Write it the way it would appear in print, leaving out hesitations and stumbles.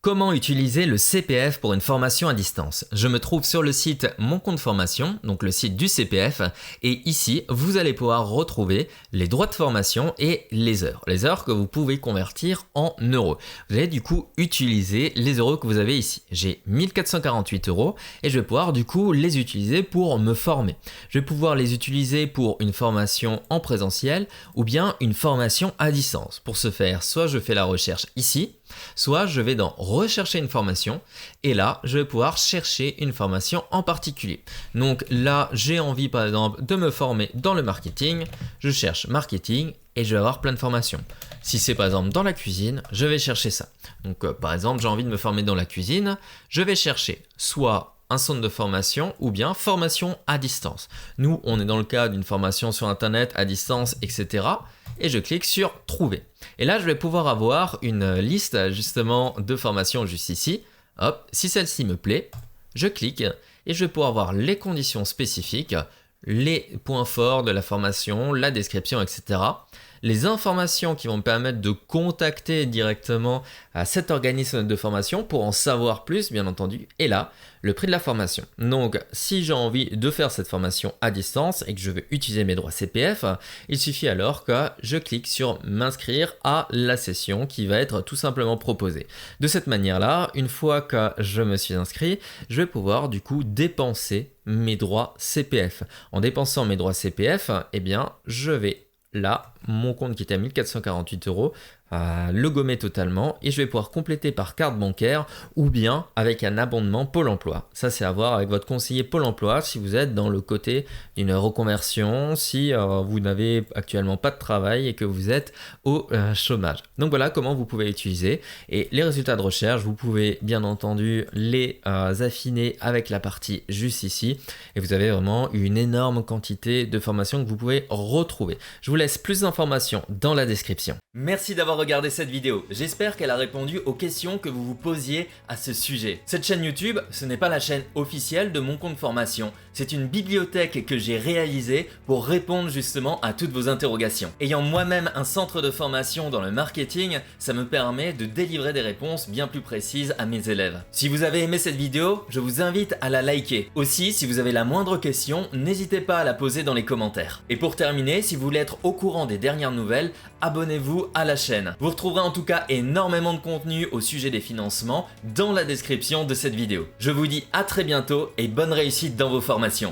Comment utiliser le CPF pour une formation à distance? Je me trouve sur le site Mon compte formation, donc le site du CPF, et ici vous allez pouvoir retrouver les droits de formation et les heures que vous pouvez convertir en euros. Vous allez du coup utiliser les euros que vous avez ici. J'ai 1448 euros et je vais pouvoir du coup les utiliser pour me former. Je vais pouvoir les utiliser pour une formation en présentiel ou bien une formation à distance. Pour ce faire, soit je fais la recherche ici, soit je vais dans rechercher une formation et là je vais pouvoir chercher une formation en particulier. Donc là j'ai envie par exemple de me former dans le marketing, je cherche marketing et je vais avoir plein de formations. Si c'est par exemple dans la cuisine, je vais chercher ça. Donc par exemple j'ai envie de me former dans la cuisine, je vais chercher soit un centre de formation ou bien formation à distance. Nous, on est dans le cas d'une formation sur internet à distance, etc. Et je clique sur trouver. Et là, je vais pouvoir avoir une liste justement de formations juste ici. Hop, si celle-ci me plaît, je clique et je vais pouvoir voir les conditions spécifiques, les points forts de la formation, la description, etc. Les informations qui vont me permettre de contacter directement à cet organisme de formation pour en savoir plus, bien entendu. Et là, le prix de la formation. Donc, si j'ai envie de faire cette formation à distance et que je veux utiliser mes droits CPF, il suffit alors que je clique sur m'inscrire à la session qui va être tout simplement proposée. De cette manière-là, une fois que je me suis inscrit, je vais pouvoir du coup dépenser mes droits CPF. En dépensant mes droits CPF, eh bien, je vais là, mon compte qui était à 1448 euros, le gommer totalement et je vais pouvoir compléter par carte bancaire ou bien avec un abondement Pôle emploi. Ça, c'est à voir avec votre conseiller Pôle emploi si vous êtes dans le côté d'une reconversion, si vous n'avez actuellement pas de travail et que vous êtes au chômage. Donc voilà comment vous pouvez utiliser et les résultats de recherche, vous pouvez bien entendu les affiner avec la partie juste ici et vous avez vraiment une énorme quantité de formations que vous pouvez retrouver. Je vous laisse plus d'informations dans la description. Merci d'avoir regardé cette vidéo. J'espère qu'elle a répondu aux questions que vous vous posiez à ce sujet. Cette chaîne YouTube, ce n'est pas la chaîne officielle de Mon compte formation. C'est une bibliothèque que j'ai réalisée pour répondre justement à toutes vos interrogations. Ayant moi-même un centre de formation dans le marketing, ça me permet de délivrer des réponses bien plus précises à mes élèves. Si vous avez aimé cette vidéo, je vous invite à la liker. Aussi, si vous avez la moindre question, n'hésitez pas à la poser dans les commentaires. Et pour terminer, si vous voulez être au courant des dernières nouvelles, abonnez-vous à la chaîne. Vous retrouverez en tout cas énormément de contenu au sujet des financements dans la description de cette vidéo. Je vous dis à très bientôt et bonne réussite dans vos formations.